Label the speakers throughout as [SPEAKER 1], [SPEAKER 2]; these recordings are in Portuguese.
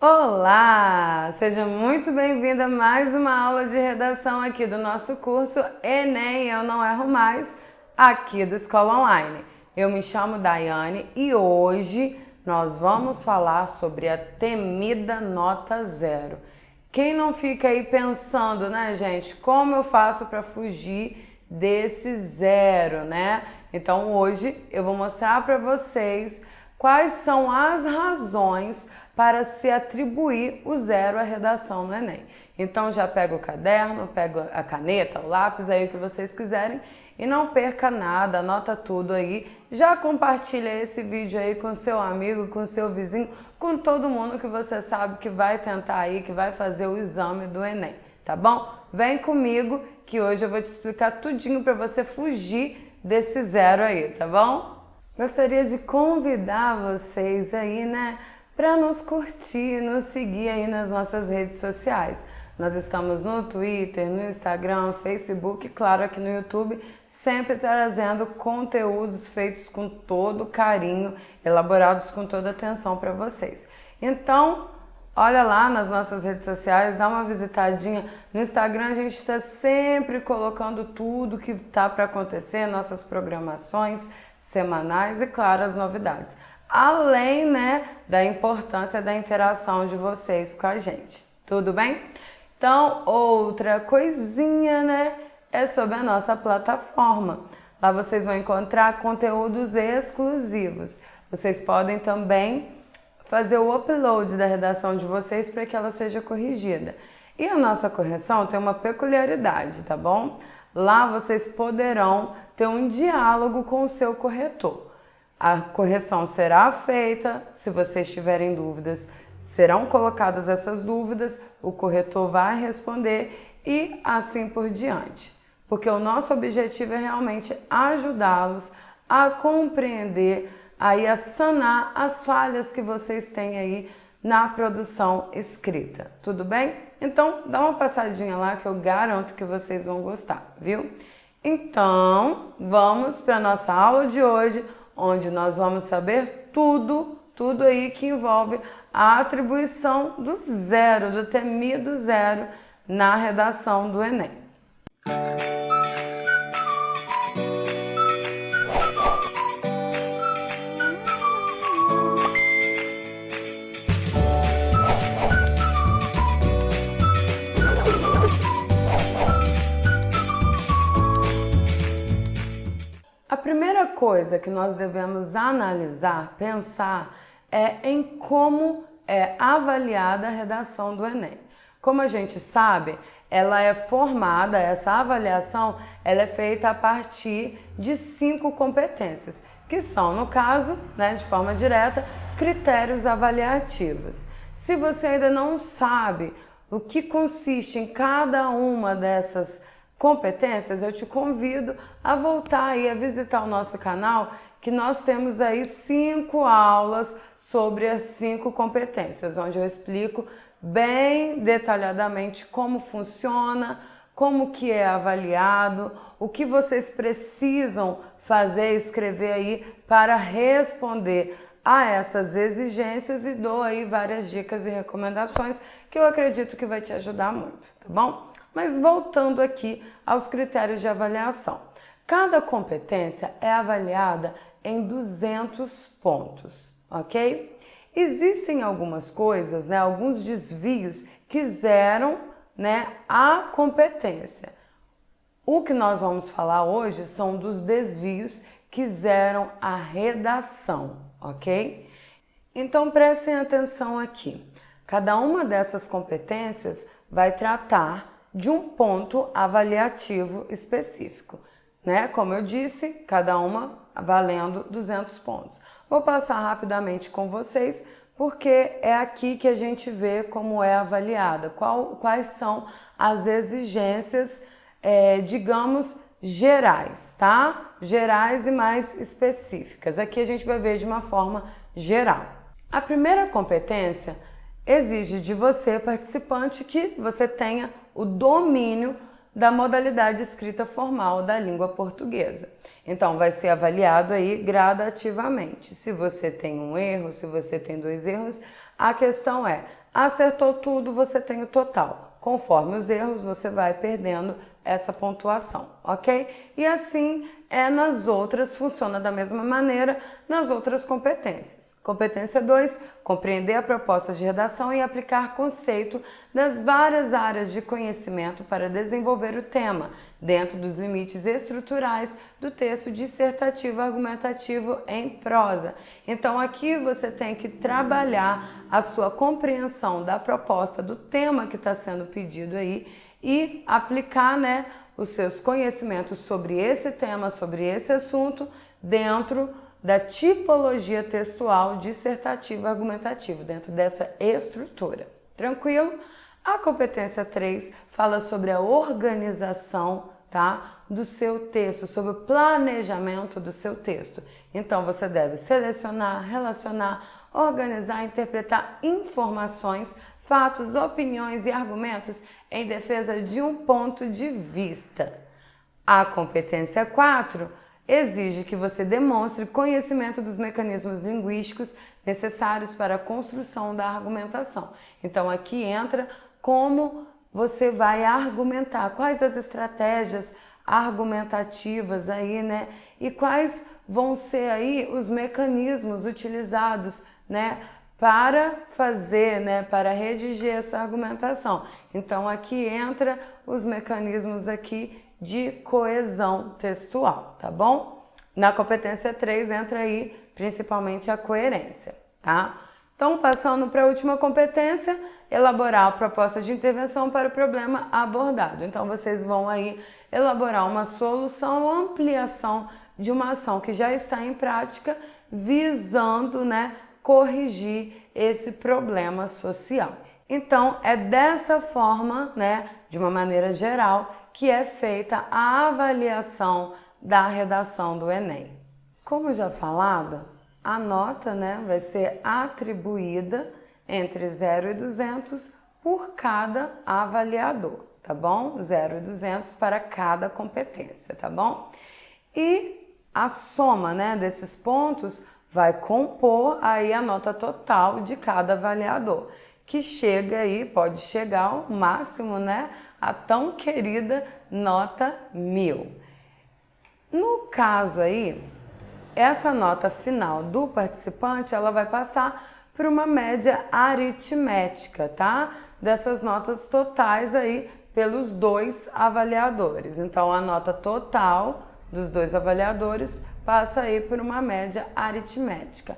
[SPEAKER 1] Olá! Seja muito bem-vinda a mais uma aula de redação aqui do nosso curso Enem Eu Não Erro Mais, aqui do Escola Online. Eu me chamo Daiane e hoje nós vamos falar sobre a temida nota zero. Quem não fica aí pensando, né, gente, como eu faço para fugir desse zero, né? Então hoje eu vou mostrar para vocês quais são as razões para se atribuir o zero à redação no Enem. Então já pega o caderno, pega a caneta, o lápis, aí o que vocês quiserem e não perca nada, anota tudo aí. Já compartilha esse vídeo aí com seu amigo, com seu vizinho, com todo mundo que você sabe que vai tentar aí, que vai fazer o exame do Enem, tá bom? Vem comigo que hoje eu vou te explicar tudinho para você fugir desse zero aí, tá bom? Gostaria de convidar vocês aí, né, para nos curtir, nos seguir aí nas nossas redes sociais. Nós estamos no Twitter, no Instagram, Facebook e, claro, aqui no YouTube, sempre trazendo conteúdos feitos com todo carinho, elaborados com toda atenção para vocês. Então, olha lá nas nossas redes sociais, dá uma visitadinha. No Instagram a gente está sempre colocando tudo que está para acontecer, nossas programações semanais e, claro, as novidades. Além, né, da importância da interação de vocês com a gente. Tudo bem? Então, outra coisinha, né, é sobre a nossa plataforma. Lá vocês vão encontrar conteúdos exclusivos. Vocês podem também fazer o upload da redação de vocês para que ela seja corrigida. E a nossa correção tem uma peculiaridade, tá bom? Lá vocês poderão ter um diálogo com o seu corretor. A correção será feita, se vocês tiverem dúvidas, serão colocadas essas dúvidas, o corretor vai responder e assim por diante. Porque o nosso objetivo é realmente ajudá-los a compreender, aí a sanar as falhas que vocês têm aí na produção escrita, tudo bem? Então, dá uma passadinha lá que eu garanto que vocês vão gostar, viu? Então, vamos para a nossa aula de hoje, onde nós vamos saber tudo aí que envolve a atribuição do zero, do temido zero na redação do Enem. A primeira coisa que nós devemos analisar, pensar, é em como é avaliada a redação do Enem. Como a gente sabe, ela é formada, essa avaliação, ela é feita a partir de 5 competências, que são, no caso, né, de forma direta, critérios avaliativos. Se você ainda não sabe o que consiste em cada uma dessas competências, eu te convido a voltar aí a visitar o nosso canal, que nós temos aí 5 aulas sobre as 5 competências, onde eu explico bem detalhadamente como funciona, como que é avaliado, o que vocês precisam fazer, escrever aí para responder a essas exigências e dou aí várias dicas e recomendações que eu acredito que vai te ajudar muito, tá bom? Mas voltando aqui aos critérios de avaliação. Cada competência é avaliada em 200 pontos, ok? Existem algumas coisas, né, alguns desvios que zeram, né, a competência. O que nós vamos falar hoje são dos desvios que zeram a redação, ok? Então prestem atenção aqui. Cada uma dessas competências vai tratar de um ponto avaliativo específico, né? Como eu disse, cada uma valendo 200 pontos. Vou passar rapidamente com vocês, porque é aqui que a gente vê como é avaliada, quais são as exigências, digamos, gerais, tá? Gerais e mais específicas. Aqui a gente vai ver de uma forma geral. A primeira competência exige de você, participante, que você tenha o domínio da modalidade escrita formal da língua portuguesa. Então, vai ser avaliado aí gradativamente. Se você tem um erro, se você tem 2 erros, a questão é, Acertou tudo, você tem o total. Conforme os erros, você vai perdendo essa pontuação, ok? E assim nas outras, funciona da mesma maneira nas outras competências. Competência 2, compreender a proposta de redação e aplicar conceito das várias áreas de conhecimento para desenvolver o tema, dentro dos limites estruturais do texto dissertativo argumentativo em prosa. Então aqui você tem que trabalhar a sua compreensão da proposta do tema que está sendo pedido aí e aplicar, os seus conhecimentos sobre esse tema, sobre esse assunto, dentro da tipologia textual dissertativa argumentativa, dentro dessa estrutura. Tranquilo? A competência 3 fala sobre a organização, do seu texto, sobre o planejamento do seu texto. Então você deve selecionar, relacionar, organizar, interpretar informações, fatos, opiniões e argumentos em defesa de um ponto de vista. A competência 4 exige que você demonstre conhecimento dos mecanismos linguísticos necessários para a construção da argumentação. Então aqui entra como você vai argumentar, quais as estratégias argumentativas aí, e quais vão ser aí os mecanismos utilizados, para fazer, para redigir essa argumentação. Então aqui entra os mecanismos aqui de coesão textual, tá bom? Na competência 3 entra aí principalmente a coerência, tá? Então, passando para a última competência, elaborar a proposta de intervenção para o problema abordado. Então, vocês vão aí elaborar uma solução ou ampliação de uma ação que já está em prática, visando, corrigir esse problema social. Então, é dessa forma, de uma maneira geral, que é feita a avaliação da redação do Enem. Como já falado, a nota, vai ser atribuída entre 0 e 200 por cada avaliador, tá bom? 0 e 200 para cada competência, tá bom? E a soma, desses pontos vai compor aí a nota total de cada avaliador, que chega aí, pode chegar ao máximo, a tão querida nota 1000. No caso aí, essa nota final do participante, ela vai passar por uma média aritmética, tá? Dessas notas totais aí pelos dois avaliadores. Então, a nota total dos dois avaliadores passa aí por uma média aritmética.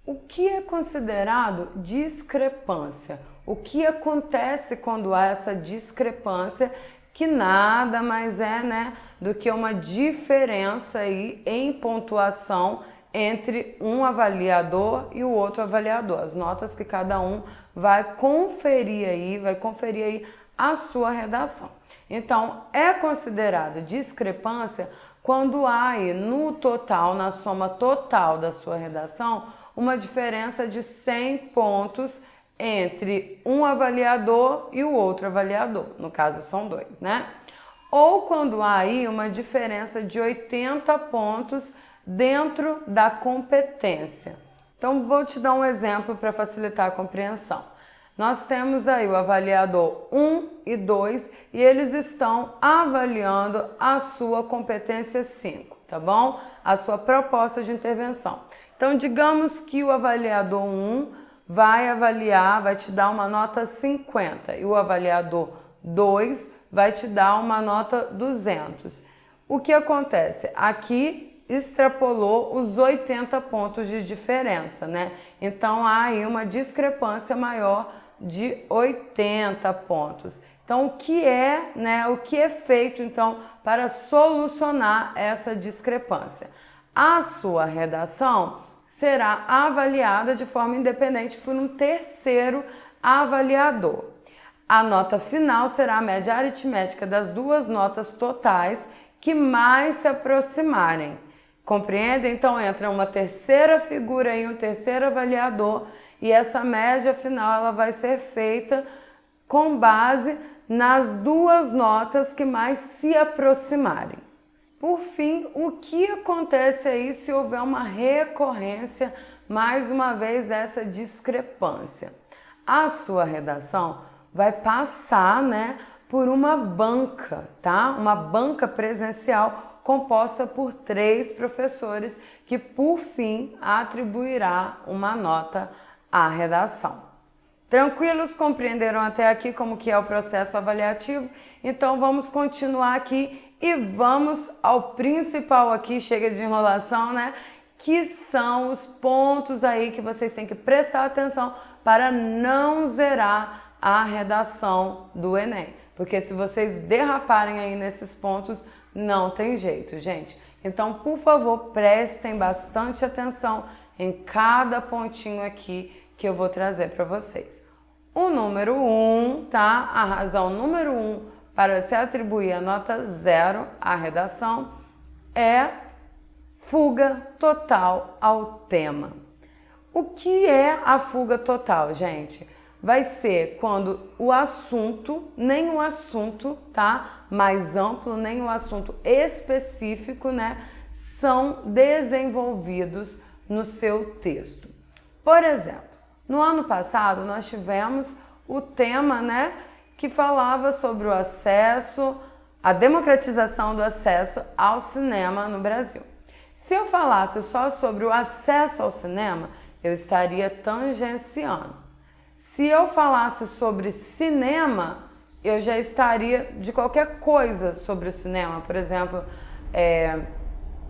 [SPEAKER 1] O que é considerado discrepância? O que acontece quando há essa discrepância, que nada mais é, do que uma diferença aí em pontuação entre um avaliador e o outro avaliador. As notas que cada um vai conferir aí a sua redação. Então, é considerado discrepância quando há aí no total, na soma total da sua redação, uma diferença de 100 pontos entre um avaliador e o outro avaliador, no caso são dois, Ou quando há aí uma diferença de 80 pontos dentro da competência. Então vou te dar um exemplo para facilitar a compreensão. Nós temos aí o avaliador 1 e 2 e eles estão avaliando a sua competência 5, tá bom? A sua proposta de intervenção. Então digamos que o avaliador 1 vai te dar uma nota 50 e o avaliador 2 vai te dar uma nota 200. O que acontece? Aqui extrapolou os 80 pontos de diferença, Então há aí uma discrepância maior de 80 pontos. Então o que é feito então para solucionar essa discrepância? A sua redação será avaliada de forma independente por um terceiro avaliador. A nota final será a média aritmética das duas notas totais que mais se aproximarem. Compreende? Então entra uma terceira figura e um terceiro avaliador e essa média final ela vai ser feita com base nas duas notas que mais se aproximarem. Por fim, o que acontece aí se houver uma recorrência, mais uma vez, dessa discrepância? a sua redação vai passar, né, por uma banca, tá? Uma banca presencial composta por 3 professores que, por fim, atribuirá uma nota à redação. Tranquilos? Compreenderam até aqui como que é o processo avaliativo? Então vamos continuar aqui e vamos ao principal aqui, chega de enrolação, né? Que são os pontos aí que vocês têm que prestar atenção para não zerar a redação do Enem. Porque se vocês derraparem aí nesses pontos, não tem jeito, gente. Então, por favor, prestem bastante atenção em cada pontinho aqui que eu vou trazer para vocês. O número 1, tá? A razão número 1 para se atribuir a nota 0 à redação é fuga total ao tema. O que é a fuga total, gente? Vai ser quando o assunto, nem o assunto, tá? Mais amplo, nem o assunto específico, né? São desenvolvidos no seu texto. Por exemplo, no ano passado nós tivemos o tema, né? Que falava sobre o acesso, a democratização do acesso ao cinema no Brasil. Se eu falasse só sobre o acesso ao cinema, eu estaria tangenciando. Se eu falasse sobre cinema, eu já estaria de qualquer coisa sobre o cinema, por exemplo,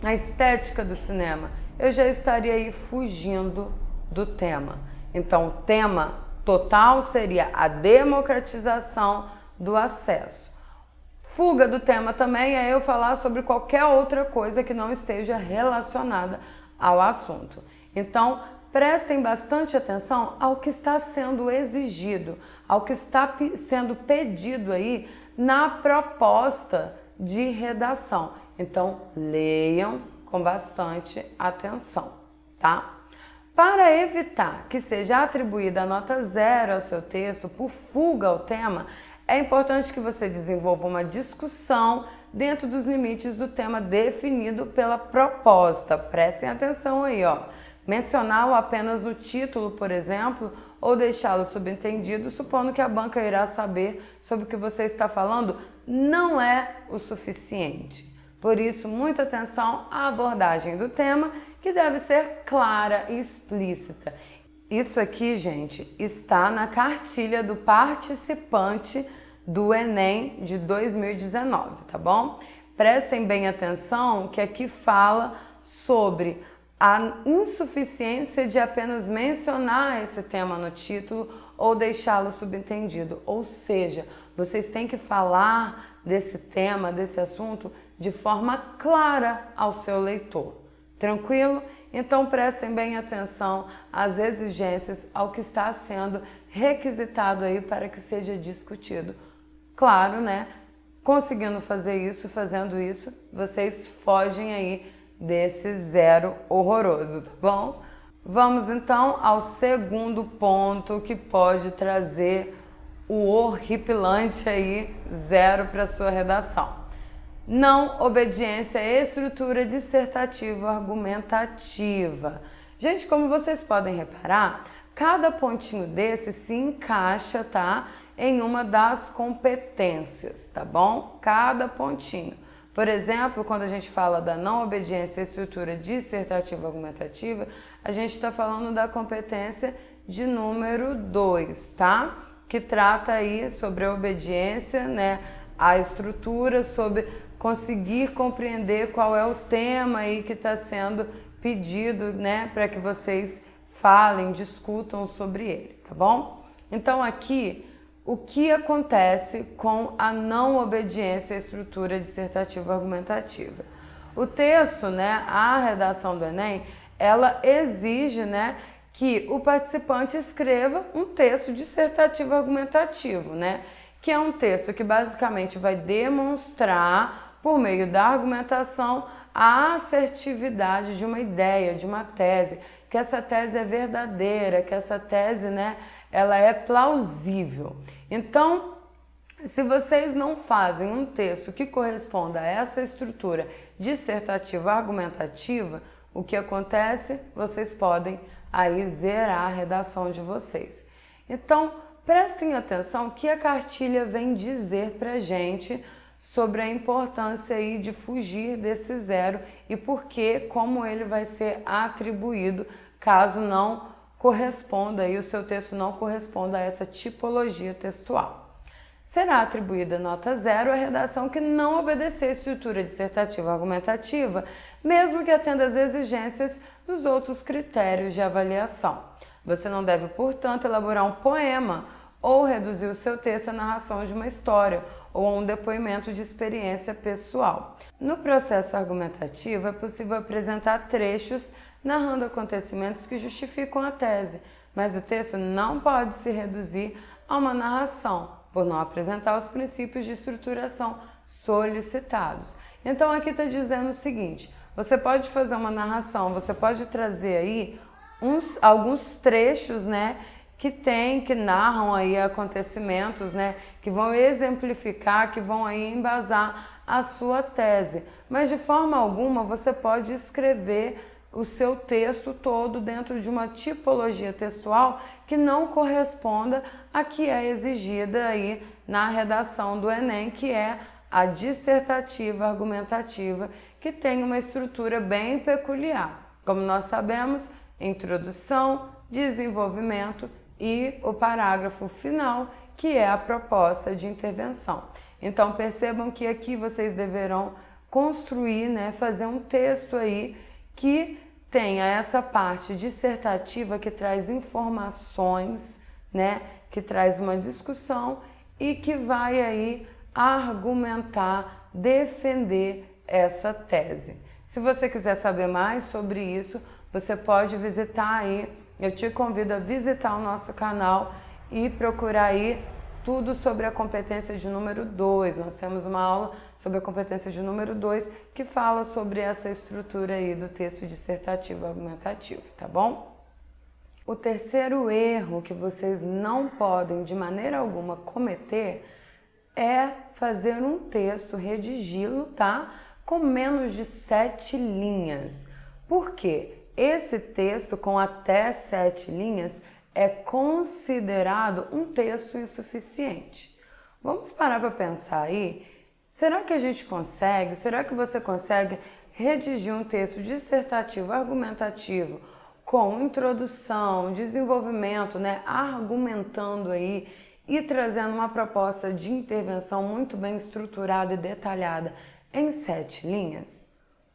[SPEAKER 1] a estética do cinema, eu já estaria aí fugindo do tema. Então, o tema total seria a democratização do acesso. Fuga do tema também é eu falar sobre qualquer outra coisa que não esteja relacionada ao assunto. Então, prestem bastante atenção ao que está sendo exigido, ao que está sendo pedido aí na proposta de redação. Então, leiam com bastante atenção, tá? Para evitar que seja atribuída a nota 0 ao seu texto por fuga ao tema, é importante que você desenvolva uma discussão dentro dos limites do tema definido pela proposta. Prestem atenção aí, ó. Mencioná-lo apenas no título, por exemplo, ou deixá-lo subentendido, supondo que a banca irá saber sobre o que você está falando, não é o suficiente. Por isso, muita atenção à abordagem do tema, que deve ser clara e explícita. Isso aqui, gente, está na cartilha do participante do Enem de 2019, tá bom? Prestem bem atenção que aqui fala sobre a insuficiência de apenas mencionar esse tema no título ou deixá-lo subentendido. Ou seja, vocês têm que falar desse tema, desse assunto, de forma clara ao seu leitor. Tranquilo? Então prestem bem atenção às exigências, ao que está sendo requisitado aí para que seja discutido. Claro, né? Conseguindo fazer isso, fazendo isso, vocês fogem aí desse 0 horroroso, tá bom? Vamos então ao segundo ponto que pode trazer o horripilante aí 0 para sua redação. Não obediência à estrutura dissertativa argumentativa. Gente, como vocês podem reparar, cada pontinho desse se encaixa, tá? Em uma das competências, tá bom? Cada pontinho. Por exemplo, quando a gente fala da não obediência à estrutura dissertativa argumentativa, a gente está falando da competência de número 2, tá? Que trata aí sobre a obediência, né, à estrutura, sobre conseguir compreender qual é o tema aí que está sendo pedido, né, para que vocês falem, discutam sobre ele, tá bom? Então aqui, o que acontece com a não obediência à estrutura dissertativa argumentativa? O texto, né, a redação do Enem, ela exige, né, que o participante escreva um texto dissertativo argumentativo, né, que é um texto que basicamente vai demonstrar, por meio da argumentação, a assertividade de uma ideia, de uma tese, que essa tese é verdadeira, que essa tese, né, ela é plausível. Então, se vocês não fazem um texto que corresponda a essa estrutura dissertativa argumentativa, o que acontece? Vocês podem aí zerar a redação de vocês. Então, prestem atenção que a cartilha vem dizer pra gente sobre a importância aí de fugir desse zero e como ele vai ser atribuído caso não corresponda e o seu texto não corresponda a essa tipologia textual. Será atribuída nota 0 à redação que não obedecer a estrutura dissertativa argumentativa, mesmo que atenda às exigências dos outros critérios de avaliação. Você não deve, portanto, elaborar um poema ou reduzir o seu texto à narração de uma história ou a um depoimento de experiência pessoal. No processo argumentativo, é possível apresentar trechos narrando acontecimentos que justificam a tese, mas o texto não pode se reduzir a uma narração, por não apresentar os princípios de estruturação solicitados. Então aqui está dizendo o seguinte, você pode fazer uma narração, você pode trazer aí alguns trechos, né, que narram aí acontecimentos, né, que vão exemplificar, que vão aí embasar a sua tese. Mas de forma alguma você pode escrever o seu texto todo dentro de uma tipologia textual que não corresponda a que é exigida aí na redação do Enem, que é a dissertativa argumentativa, que tem uma estrutura bem peculiar. Como nós sabemos, introdução, desenvolvimento e o parágrafo final, que é a proposta de intervenção. Então percebam que aqui vocês deverão construir, né, fazer um texto aí que tenha essa parte dissertativa que traz informações, né, que traz uma discussão e que vai aí argumentar, defender essa tese. Se você quiser saber mais sobre isso, você pode visitar aí, eu te convido a visitar o nosso canal e procurar aí tudo sobre a competência de número 2. Nós temos uma aula sobre a competência de número 2 que fala sobre essa estrutura aí do texto dissertativo argumentativo, tá bom? O terceiro erro que vocês não podem de maneira alguma cometer é fazer um texto, redigi-lo, tá? Com menos de 7 linhas. Por quê? Esse texto com até 7 linhas é considerado um texto insuficiente. Vamos parar para pensar aí? Será que a gente consegue? Será que você consegue redigir um texto dissertativo argumentativo com introdução, desenvolvimento, né, argumentando aí e trazendo uma proposta de intervenção muito bem estruturada e detalhada em 7 linhas?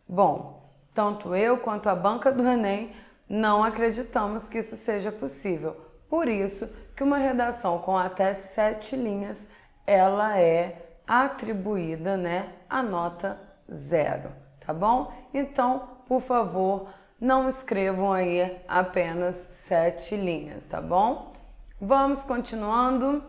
[SPEAKER 1] Bom, tanto eu quanto a banca do Enem não acreditamos que isso seja possível. Por isso que uma redação com até 7 linhas, ela é atribuída, né, a nota 0, tá bom? Então, por favor, não escrevam aí apenas 7 linhas, tá bom? Vamos continuando.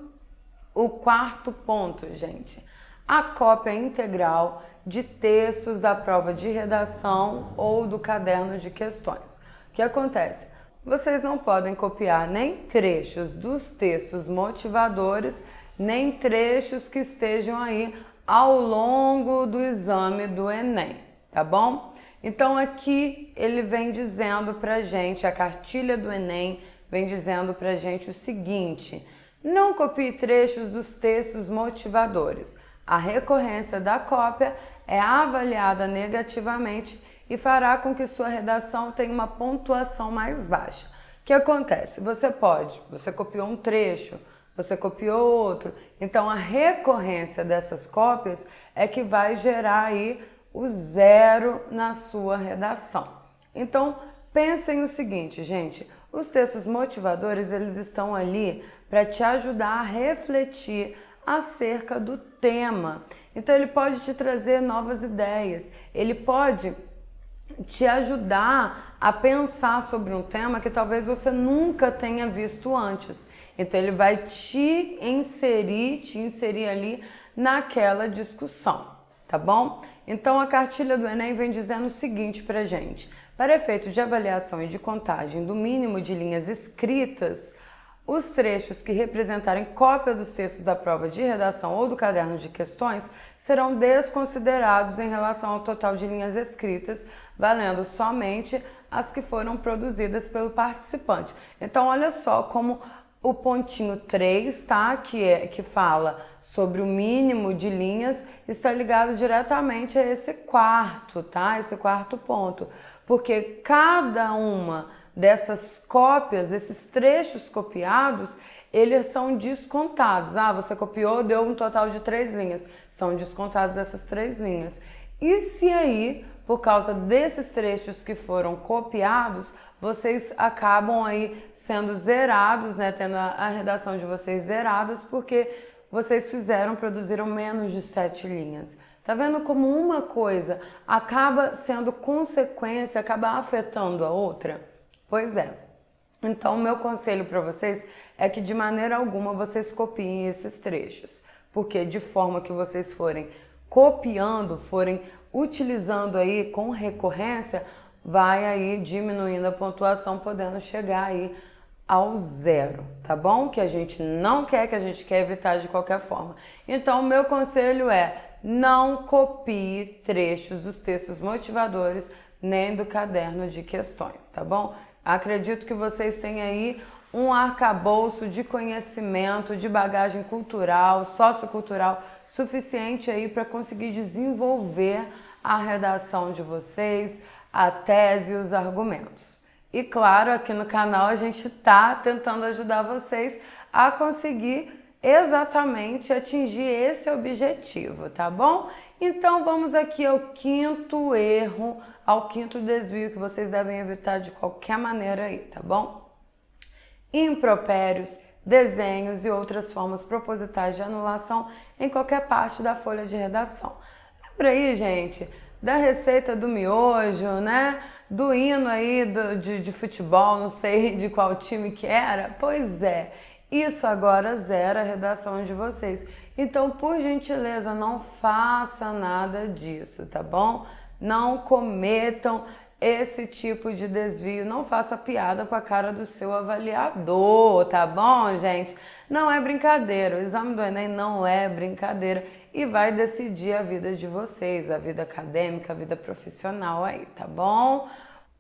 [SPEAKER 1] O quarto ponto, gente. A cópia integral de textos da prova de redação ou do caderno de questões. O que acontece? Vocês não podem copiar nem trechos dos textos motivadores, nem trechos que estejam aí ao longo do exame do Enem, tá bom? Então aqui ele vem dizendo pra gente, a cartilha do Enem vem dizendo pra gente o seguinte: não copie trechos dos textos motivadores. A recorrência da cópia é avaliada negativamente e fará com que sua redação tenha uma pontuação mais baixa. O que acontece? Você copiou um trecho, você copiou outro, então a recorrência dessas cópias é que vai gerar aí o 0 na sua redação. Então pensem o seguinte, gente, os textos motivadores, eles estão ali para te ajudar a refletir acerca do tema. Então ele pode te trazer novas ideias, ele pode te ajudar a pensar sobre um tema que talvez você nunca tenha visto antes. Então ele vai te inserir ali naquela discussão, tá bom? Então a cartilha do Enem vem dizendo o seguinte pra gente: para efeito de avaliação e de contagem do mínimo de linhas escritas, os trechos que representarem cópia dos textos da prova de redação ou do caderno de questões serão desconsiderados em relação ao total de linhas escritas, valendo somente as que foram produzidas pelo participante. Então olha só como o pontinho 3, tá? Que fala sobre o mínimo de linhas, está ligado diretamente a esse quarto, tá? Esse quarto ponto. Porque cada uma dessas cópias, esses trechos copiados, eles são descontados. Ah, você copiou, deu um total de 3 linhas. São descontados essas 3 linhas. E se aí, por causa desses trechos que foram copiados, vocês acabam aí sendo zerados, né? Tendo a redação de vocês zeradas, porque vocês produziram menos de 7 linhas. Tá vendo como uma coisa acaba sendo consequência, acaba afetando a outra? Pois é. Então, o meu conselho para vocês é que de maneira alguma vocês copiem esses trechos, porque de forma que vocês forem copiando, forem utilizando aí com recorrência, vai aí diminuindo a pontuação, podendo chegar aí ao 0, tá bom? Que a gente não quer, que a gente quer evitar de qualquer forma. Então, o meu conselho é: não copie trechos dos textos motivadores nem do caderno de questões, tá bom? Acredito que vocês têm aí um arcabouço de conhecimento, de bagagem cultural, sociocultural suficiente aí para conseguir desenvolver a redação de vocês, a tese e os argumentos. E claro, aqui no canal a gente está tentando ajudar vocês a conseguir exatamente atingir esse objetivo, tá bom? Então vamos aqui ao quinto erro, ao quinto desvio que vocês devem evitar de qualquer maneira aí, tá bom? Impropérios, desenhos e outras formas propositais de anulação em qualquer parte da folha de redação. Lembra aí, gente, da receita do miojo, né? Do hino aí de futebol, não sei de qual time que era? Pois é, isso agora zera a redação de vocês. Então, por gentileza, não faça nada disso, tá bom? Não cometam esse tipo de desvio, não faça piada com a cara do seu avaliador, tá bom, gente? Não é brincadeira, o exame do Enem não é brincadeira e vai decidir a vida de vocês, a vida acadêmica, a vida profissional aí, tá bom?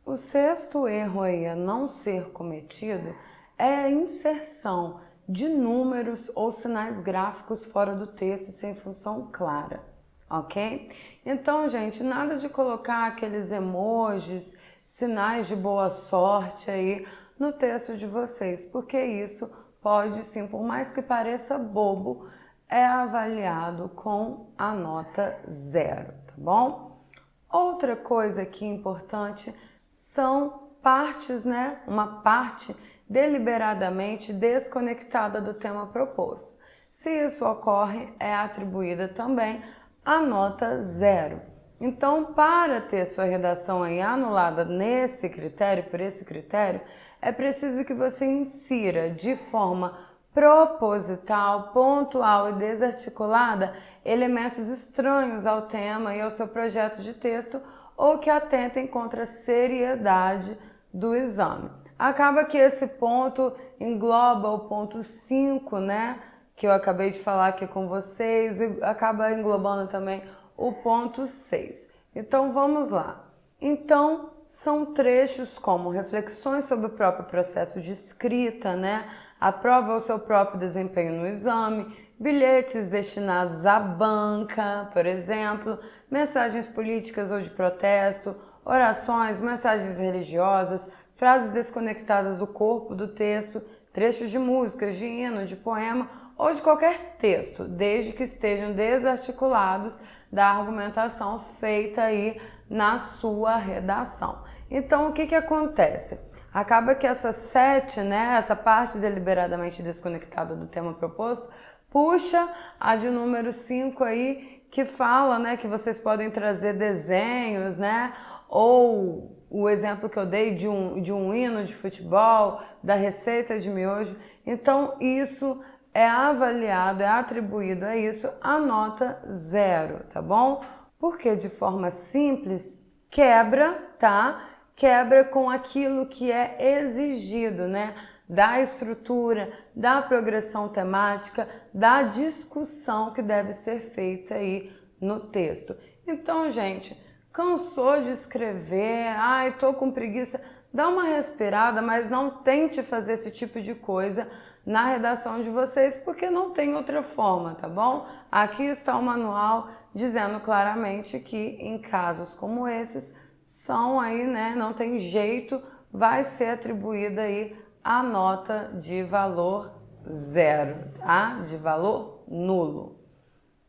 [SPEAKER 1] O sexto erro aí a não ser cometido é a inserção de números ou sinais gráficos fora do texto sem função clara, ok? Então, gente, nada de colocar aqueles emojis, sinais de boa sorte aí no texto de vocês, porque isso pode sim, por mais que pareça bobo, é avaliado com a nota 0, tá bom? Outra coisa aqui importante são partes, né? Uma parte deliberadamente desconectada do tema proposto. Se isso ocorre, é atribuída também a nota 0. Então, para ter sua redação aí anulada nesse critério, por esse critério, é preciso que você insira de forma proposital, pontual e desarticulada elementos estranhos ao tema e ao seu projeto de texto ou que atentem contra a seriedade do exame. Acaba que esse ponto engloba o ponto 5, né? Que eu acabei de falar aqui com vocês, e acaba englobando também o ponto 6. Então vamos lá. Então são trechos como reflexões sobre o próprio processo de escrita, né? Aprova o seu próprio desempenho no exame, bilhetes destinados à banca, por exemplo, mensagens políticas ou de protesto, orações, mensagens religiosas, frases desconectadas do corpo do texto, trechos de músicas, de hino, de poema ou de qualquer texto, desde que estejam desarticulados da argumentação feita aí na sua redação. Então, o que acontece? Acaba que essa 7, né, essa parte deliberadamente desconectada do tema proposto, puxa a de número 5 aí, que fala, né, que vocês podem trazer desenhos, né, ou o exemplo que eu dei de um hino de futebol, da receita de miojo. Então, isso é avaliado, é atribuído a isso a nota 0, tá bom? Porque de forma simples, quebra, tá? Quebra com aquilo que é exigido, né? Da estrutura, da progressão temática, da discussão que deve ser feita aí no texto. Então, gente, cansou de escrever, ai, tô com preguiça, dá uma respirada, mas não tente fazer esse tipo de coisa na redação de vocês, porque não tem outra forma, tá bom? Aqui está o manual dizendo claramente que em casos como esses, são aí, né, não tem jeito, vai ser atribuída aí a nota de valor 0, tá? De valor nulo.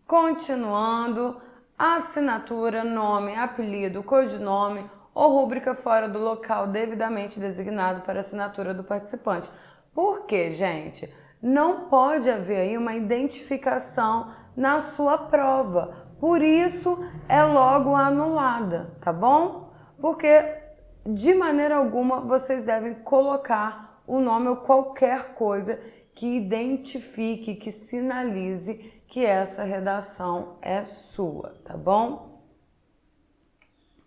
[SPEAKER 1] Continuando, assinatura, nome, apelido, codinome ou rúbrica fora do local devidamente designado para assinatura do participante. Por quê, gente? Não pode haver aí uma identificação na sua prova. Por isso é logo anulada, tá bom? Porque de maneira alguma vocês devem colocar o nome ou qualquer coisa que identifique, que sinalize que essa redação é sua, tá bom?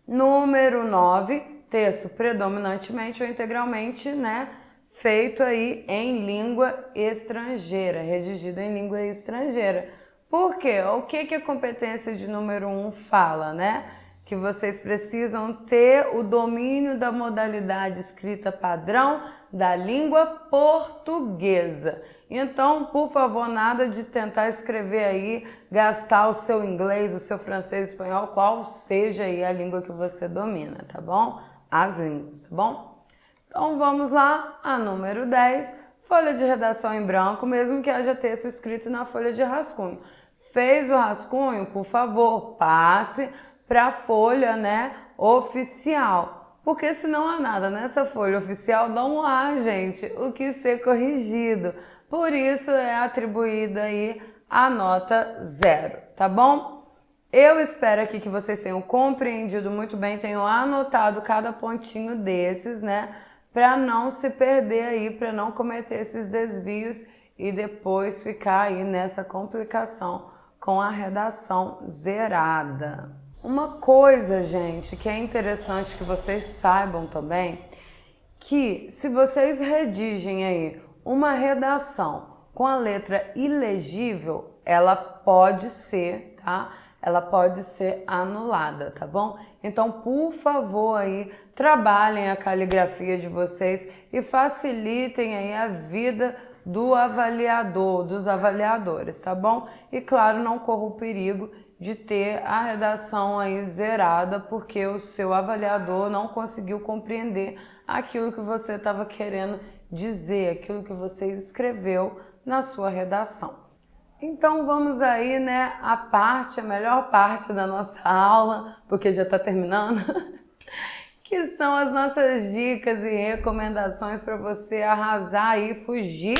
[SPEAKER 1] Número 9, texto predominantemente ou integralmente, né, feito aí em língua estrangeira, redigido em língua estrangeira. Por quê? O que a competência de número 1 fala, né? Que vocês precisam ter o domínio da modalidade escrita padrão da língua portuguesa. Então, por favor, nada de tentar escrever aí, gastar o seu inglês, o seu francês, o espanhol, qual seja aí a língua que você domina, tá bom? As línguas, tá bom? Então, vamos lá, a número 10, folha de redação em branco, mesmo que haja texto escrito na folha de rascunho. Fez o rascunho, por favor, passe para a folha, né, oficial, porque se não há nada nessa folha oficial, não há, gente, o que ser corrigido. Por isso é atribuída aí a nota 0, tá bom? Eu espero aqui que vocês tenham compreendido muito bem, tenham anotado cada pontinho desses, né, para não se perder aí, para não cometer esses desvios e depois ficar aí nessa complicação com a redação zerada. Uma coisa, gente, que é interessante que vocês saibam também, que se vocês redigem aí uma redação com a letra ilegível, ela pode ser, tá? Ela pode ser anulada, tá bom? Então, por favor, aí, trabalhem a caligrafia de vocês e facilitem aí a vida do avaliador, dos avaliadores, tá bom? E claro, não corra o perigo de ter a redação aí zerada porque o seu avaliador não conseguiu compreender aquilo que você estava querendo dizer, aquilo que você escreveu na sua redação. Então vamos aí, né, a melhor parte da nossa aula, porque já está terminando, que são as nossas dicas e recomendações para você arrasar e fugir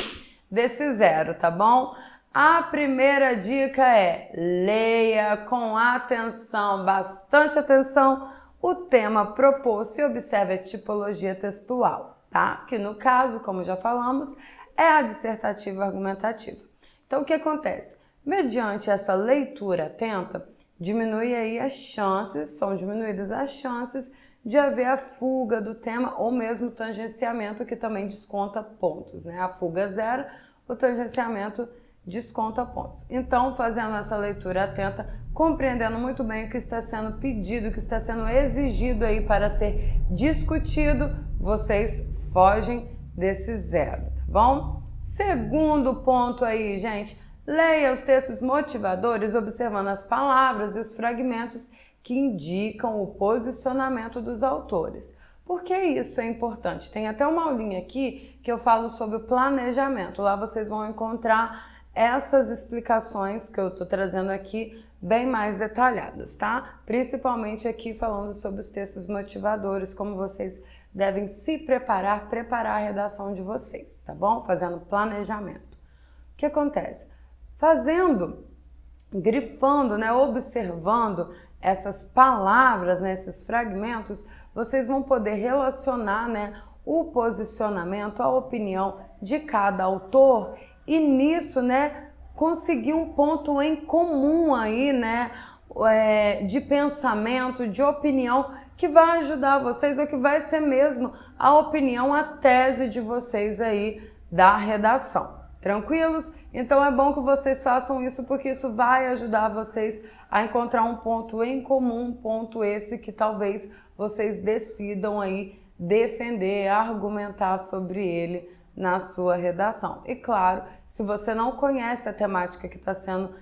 [SPEAKER 1] desse zero, tá bom? A primeira dica é: leia com atenção, bastante atenção, o tema proposto e observe a tipologia textual, tá? Que no caso, como já falamos, é a dissertativa argumentativa. Então o que acontece? Mediante essa leitura atenta, diminui aí as chances, são diminuídas as chances de haver a fuga do tema ou mesmo o tangenciamento, que também desconta pontos, né? A fuga 0, o tangenciamento desconta pontos. Então, fazendo essa leitura atenta, compreendendo muito bem o que está sendo pedido, o que está sendo exigido aí para ser discutido, vocês fogem desse zero, tá bom? Segundo ponto aí, gente, leia os textos motivadores observando as palavras e os fragmentos que indicam o posicionamento dos autores. Por que isso é importante? Tem até uma aulinha aqui que eu falo sobre o planejamento. Lá vocês vão encontrar essas explicações que eu estou trazendo aqui bem mais detalhadas, tá? Principalmente aqui falando sobre os textos motivadores, como vocês devem se preparar a redação de vocês, tá bom? Fazendo planejamento. O que acontece? Grifando, né, observando essas palavras, né, esses fragmentos, vocês vão poder relacionar, né, o posicionamento, a opinião de cada autor e nisso, né, conseguir um ponto em comum aí, né, de pensamento, de opinião que vai ajudar vocês ou que vai ser mesmo a opinião, a tese de vocês aí da redação. Tranquilos? Então é bom que vocês façam isso porque isso vai ajudar vocês a encontrar um ponto em comum, um ponto esse que talvez vocês decidam aí defender, argumentar sobre ele na sua redação. E claro, se você não conhece a temática que está sendo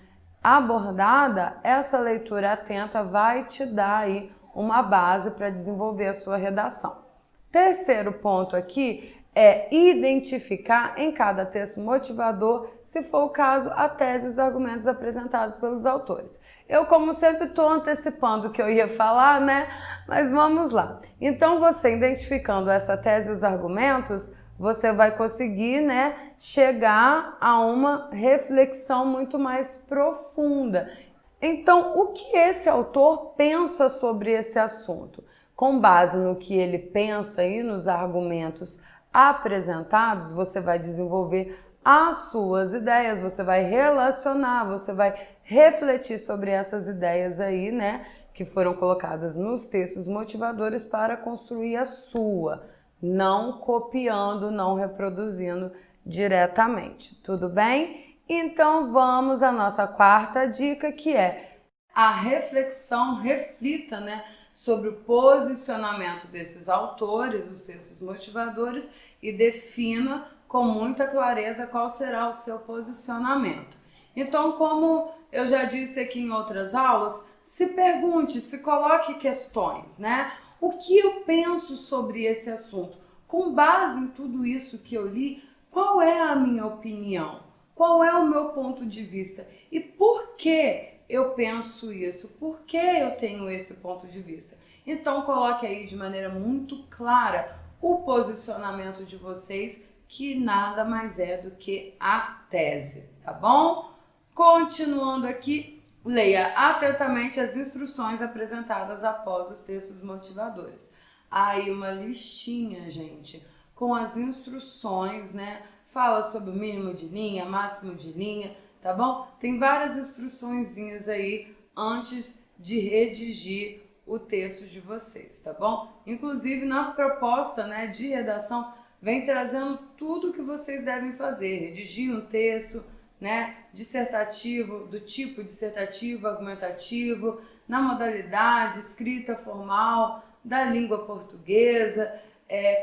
[SPEAKER 1] abordada, essa leitura atenta vai te dar aí uma base para desenvolver a sua redação. Terceiro ponto aqui é identificar em cada texto motivador, se for o caso, a tese e os argumentos apresentados pelos autores. Eu, como sempre, estou antecipando o que eu ia falar, né? Mas vamos lá. Então, você identificando essa tese e os argumentos, você vai conseguir, né, chegar a uma reflexão muito mais profunda. Então, o que esse autor pensa sobre esse assunto? Com base no que ele pensa e nos argumentos apresentados, você vai desenvolver as suas ideias, você vai relacionar, você vai refletir sobre essas ideias aí, né, que foram colocadas nos textos motivadores para construir a sua, não copiando, não reproduzindo diretamente, tudo bem? Então vamos à nossa quarta dica, que é a reflexão, reflita, né, sobre o posicionamento desses autores, os textos motivadores, e defina com muita clareza qual será o seu posicionamento. Então, como eu já disse aqui em outras aulas, se pergunte, se coloque questões, né? O que eu penso sobre esse assunto? Com base em tudo isso que eu li, qual é a minha opinião? Qual é o meu ponto de vista? E por que eu penso isso? Por que eu tenho esse ponto de vista? Então, coloque aí de maneira muito clara o posicionamento de vocês, que nada mais é do que a tese, tá bom? Continuando aqui, leia atentamente as instruções apresentadas após os textos motivadores. Aí uma listinha, gente, com as instruções, né? Fala sobre o mínimo de linha, máximo de linha, tá bom? Tem várias instruçõezinhas aí antes de redigir o texto de vocês, tá bom? Inclusive na proposta, né, de redação, vem trazendo tudo que vocês devem fazer, redigir um texto, né, dissertativo, do tipo dissertativo, argumentativo, na modalidade, escrita formal, da língua portuguesa,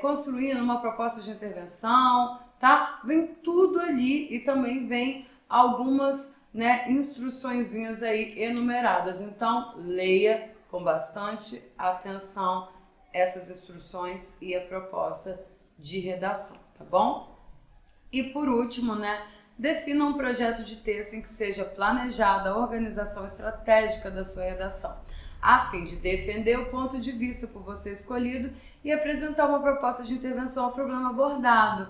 [SPEAKER 1] construindo uma proposta de intervenção, tá? Vem tudo ali e também vem algumas, né, instruçõezinhas aí enumeradas. Então, leia com bastante atenção essas instruções e a proposta de redação, tá bom? E por último, né, defina um projeto de texto em que seja planejada a organização estratégica da sua redação, a fim de defender o ponto de vista por você escolhido e apresentar uma proposta de intervenção ao problema abordado.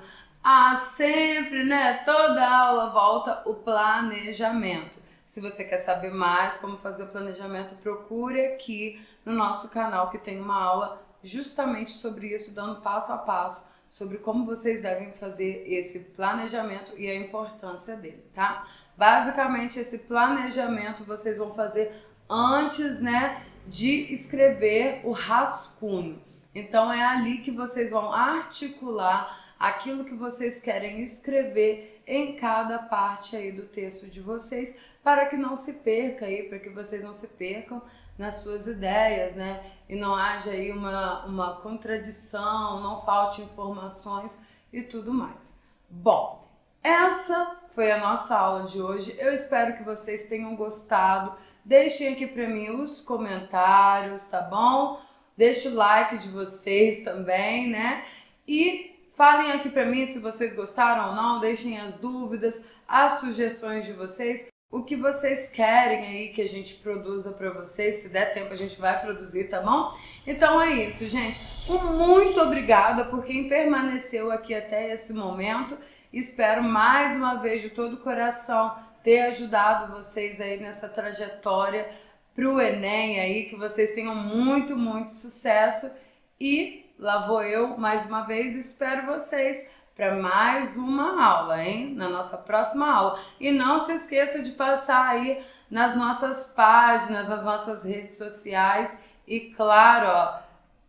[SPEAKER 1] Sempre, né, toda aula volta o planejamento. Se você quer saber mais como fazer o planejamento, procure aqui no nosso canal, que tem uma aula justamente sobre isso, dando passo a passo sobre como vocês devem fazer esse planejamento e a importância dele, tá? Basicamente, esse planejamento vocês vão fazer antes, né, de escrever o rascunho. Então, é ali que vocês vão articular aquilo que vocês querem escrever em cada parte aí do texto de vocês, para que não se perca aí, para que vocês não se percam nas suas ideias, né? E não haja aí uma contradição, não falte informações e tudo mais. Bom, essa foi a nossa aula de hoje. Eu espero que vocês tenham gostado. Deixem aqui para mim os comentários, tá bom? Deixe o like de vocês também, né? E falem aqui para mim se vocês gostaram ou não, deixem as dúvidas, as sugestões de vocês, o que vocês querem aí que a gente produza para vocês. Se der tempo a gente vai produzir, tá bom? Então é isso, gente. Muito obrigada por quem permaneceu aqui até esse momento. Espero mais uma vez de todo o coração ter ajudado vocês aí nessa trajetória para o Enem aí, que vocês tenham muito, muito sucesso. E lá vou eu, mais uma vez, espero vocês para mais uma aula, hein? Na nossa próxima aula. E não se esqueça de passar aí nas nossas páginas, nas nossas redes sociais e, claro, ó,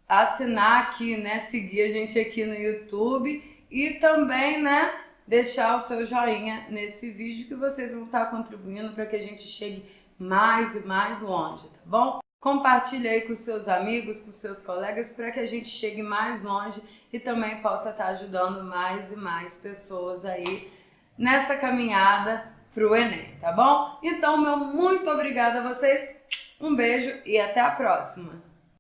[SPEAKER 1] assinar aqui, né? Seguir a gente aqui no YouTube e também, né, deixar o seu joinha nesse vídeo, que vocês vão estar contribuindo para que a gente chegue mais e mais longe, tá bom? Compartilhe aí com seus amigos, com seus colegas, para que a gente chegue mais longe e também possa estar ajudando mais e mais pessoas aí nessa caminhada para o Enem, tá bom? Então, meu muito obrigada a vocês, um beijo e até a próxima!